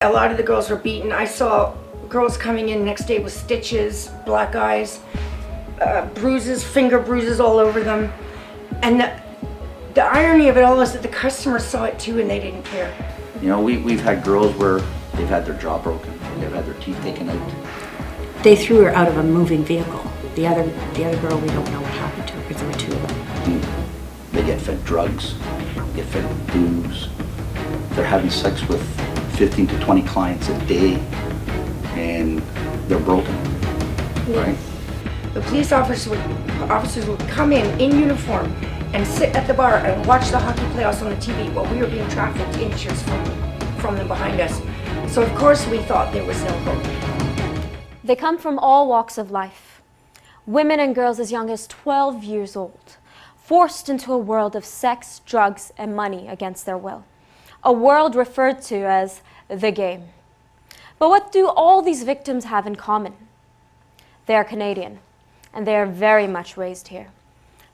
A lot of the girls were beaten. I saw girls coming in next day with stitches, black eyes, bruises, finger bruises all over them. And the irony of it all is that the customers saw it too and they didn't care. You know, we've had girls where they've had their jaw broken, they've had their teeth taken out. They threw her out of a moving vehicle. The other girl, we don't know what happened to her because there were two of them. They get fed drugs, get fed booze. They're having sex with 15 to 20 clients a day, and they're broken, right? The police officers would come in uniform and sit at the bar and watch the hockey playoffs on the TV while we were being trafficked inches from them behind us. So of course we thought there was no hope. They come from all walks of life. Women and girls as young as 12 years old, forced into a world of sex, drugs, and money against their will. A world referred to as the game. But what do all these victims have in common? They are Canadian, and they are very much raised here.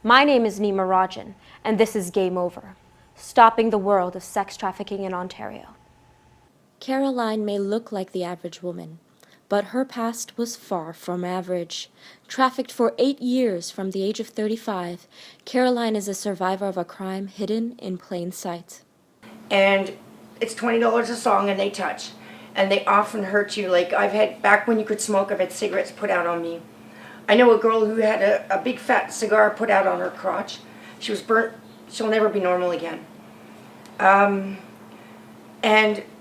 My name is Nima Rajan, and this is Game Over, stopping the world of sex trafficking in Ontario. Caroline may look like the average woman, but her past was far from average. Trafficked for 8 years from the age of 35, Caroline is a survivor of a crime hidden in plain sight. And it's $20 a song and they touch. And they often hurt you. Like I've had, back when you could smoke, I've had cigarettes put out on me. I know a girl who had a big fat cigar put out on her crotch. She was burnt. She'll never be normal again. And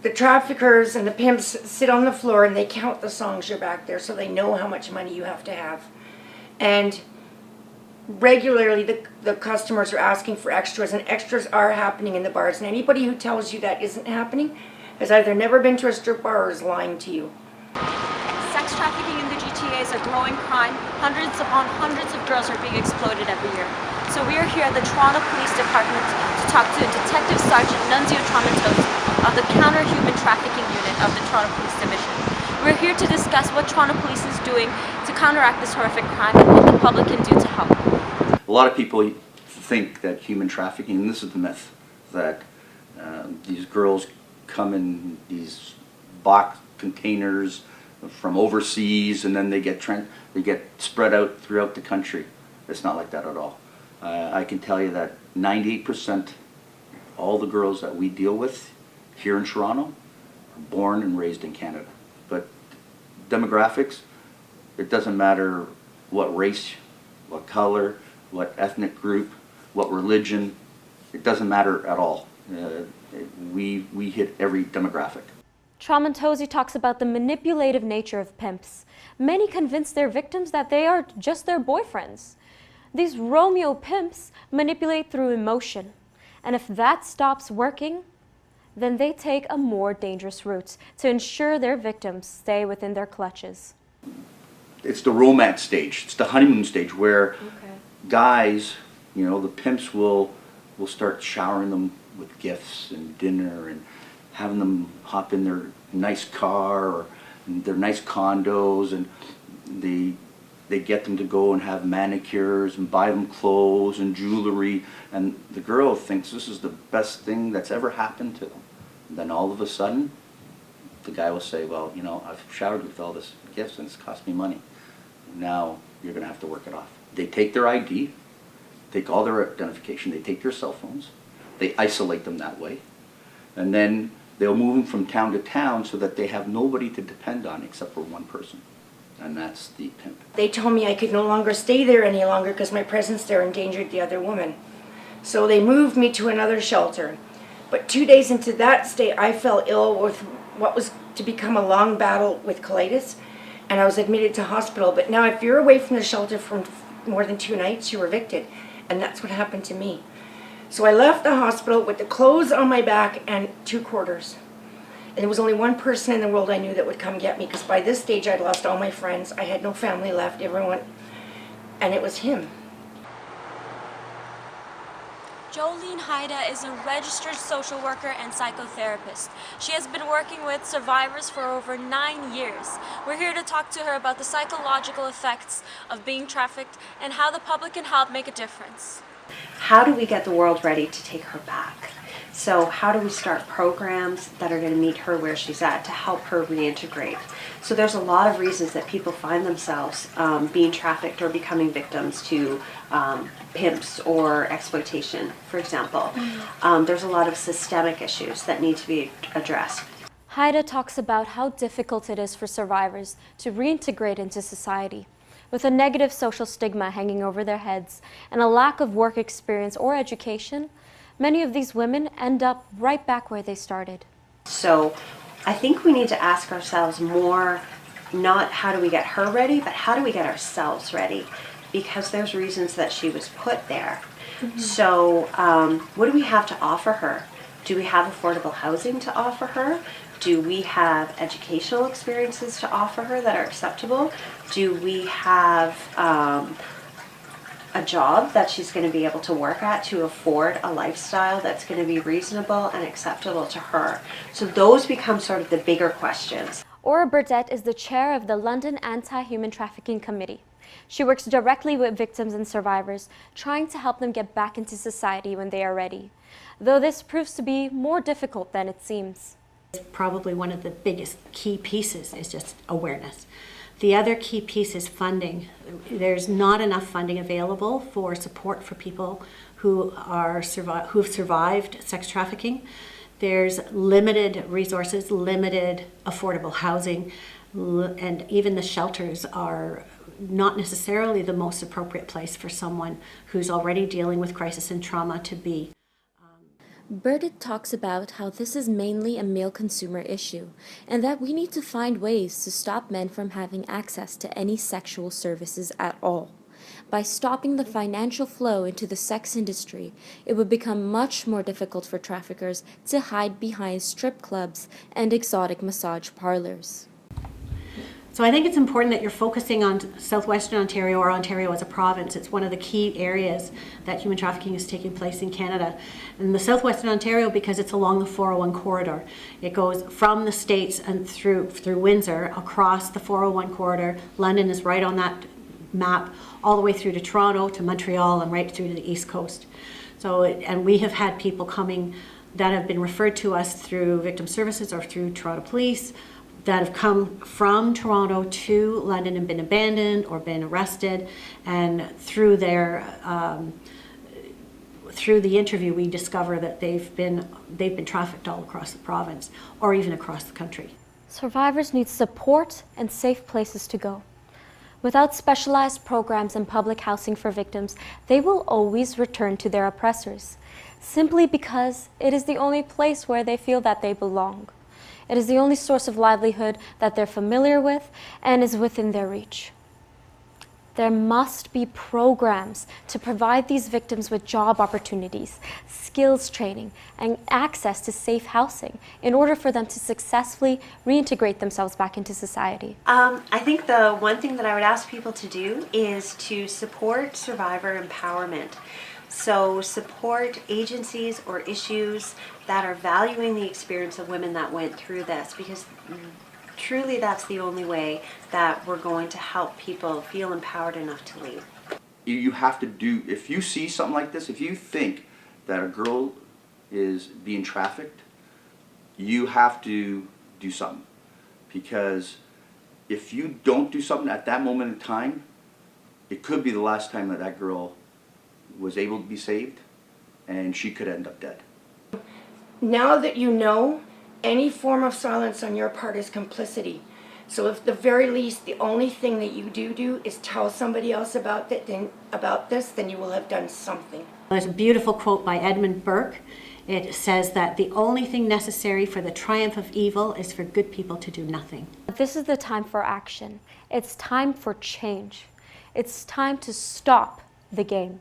the traffickers and the pimps sit on the floor and they count the songs you're back there so they know how much money you have to have. And regularly the customers are asking for extras, and extras are happening in the bars. And anybody who tells you that isn't happening has either never been to a strip bar or is lying to you. Sex trafficking in the GTA is a growing crime. Hundreds upon hundreds of girls are being exploited every year. So we are here at the Toronto Police Department to talk to Detective Sergeant Nunzio Tramontosi of the Counter-Human Trafficking Unit of the Toronto Police Division. We're here to discuss what Toronto Police is doing to counteract this horrific crime and what the public can do to help. A lot of people think that human trafficking, and this is the myth, that these girls come in these box containers from overseas and then they get spread out throughout the country. It's not like that at all. I can tell you that 98% all the girls that we deal with here in Toronto are born and raised in Canada. But demographics, it doesn't matter what race, what color, what ethnic group, what religion, it doesn't matter at all. We hit every demographic. Tramontosi talks about the manipulative nature of pimps. Many convince their victims that they are just their boyfriends. These Romeo pimps manipulate through emotion, and if that stops working, then they take a more dangerous route to ensure their victims stay within their clutches. It's the romance stage, it's the honeymoon stage where guys, you know, the pimps will start showering them with gifts and dinner and having them hop in their nice car or their nice condos, and they get them to go and have manicures and buy them clothes and jewelry, and the girl thinks this is the best thing that's ever happened to them. And then all of a sudden, the guy will say, well, you know, I've showered with all this gifts and it's cost me money. Now you're going to have to work it off. They take their ID, take all their identification, they take their cell phones, they isolate them that way, and then they'll move them from town to town so that they have nobody to depend on except for one person, and that's the pimp. They told me I could no longer stay there any longer because my presence there endangered the other woman. So they moved me to another shelter. But 2 days into that stay, I fell ill with what was to become a long battle with colitis, and I was admitted to hospital. But now if you're away from the shelter for more than 2 nights, you're evicted, and that's what happened to me. So I left the hospital with the clothes on my back and 2 quarters. And there was only one person in the world I knew that would come get me, because by this stage I'd lost all my friends. I had no family left, everyone, and it was him. Jolene Haida is a registered social worker and psychotherapist. She has been working with survivors for over 9 years. We're here to talk to her about the psychological effects of being trafficked and how the public can help make a difference. How do we get the world ready to take her back? So how do we start programs that are going to meet her where she's at to help her reintegrate? So there's a lot of reasons that people find themselves being trafficked or becoming victims to pimps or exploitation, for example. There's a lot of systemic issues that need to be addressed. Haida talks about how difficult it is for survivors to reintegrate into society. With a negative social stigma hanging over their heads and a lack of work experience or education, many of these women end up right back where they started. So I think we need to ask ourselves more, not how do we get her ready, but how do we get ourselves ready? Because there's reasons that she was put there. So what do we have to offer her? Do we have affordable housing to offer her? Do we have educational experiences to offer her that are acceptable? Do we have a job that she's going to be able to work at to afford a lifestyle that's going to be reasonable and acceptable to her? So those become sort of the bigger questions. Aura Burdett is the chair of the London Anti-Human Trafficking Committee. She works directly with victims and survivors, trying to help them get back into society when they are ready, though this proves to be more difficult than it seems. Probably one of the biggest key pieces is just awareness. The other key piece is funding. There's not enough funding available for support for people who've survived sex trafficking. There's limited resources, limited affordable housing, and even the shelters are not necessarily the most appropriate place for someone who's already dealing with crisis and trauma to be. Burdett talks about how this is mainly a male consumer issue, and that we need to find ways to stop men from having access to any sexual services at all. By stopping the financial flow into the sex industry, it would become much more difficult for traffickers to hide behind strip clubs and exotic massage parlors. So I think it's important that you're focusing on southwestern Ontario or Ontario as a province. It's one of the key areas that human trafficking is taking place in Canada. And the southwestern Ontario, because it's along the 401 corridor. It goes from the States and through Windsor, across the 401 corridor. London is right on that map, all the way through to Toronto, to Montreal, and right through to the East Coast. And we have had people coming that have been referred to us through victim services or through Toronto Police, that have come from Toronto to London and been abandoned or been arrested, and through the interview we discover that they've been trafficked all across the province or even across the country. Survivors need support and safe places to go. Without specialized programs and public housing for victims, they will always return to their oppressors, simply because it is the only place where they feel that they belong. It is the only source of livelihood that they're familiar with and is within their reach. There must be programs to provide these victims with job opportunities, skills training, and access to safe housing in order for them to successfully reintegrate themselves back into society. I think the one thing that I would ask people to do is to support survivor empowerment. So support agencies or issues that are valuing the experience of women that went through this, because truly that's the only way that we're going to help people feel empowered enough to leave. You have to do, if you see something like this, if you think that a girl is being trafficked, you have to do something. Because if you don't do something at that moment in time, it could be the last time that that girl was able to be saved, and she could end up dead. Now that you know, any form of silence on your part is complicity. So if at the very least the only thing that you do is tell somebody else about this, then you will have done something. There's a beautiful quote by Edmund Burke. It says that the only thing necessary for the triumph of evil is for good people to do nothing. This is the time for action. It's time for change. It's time to stop the game.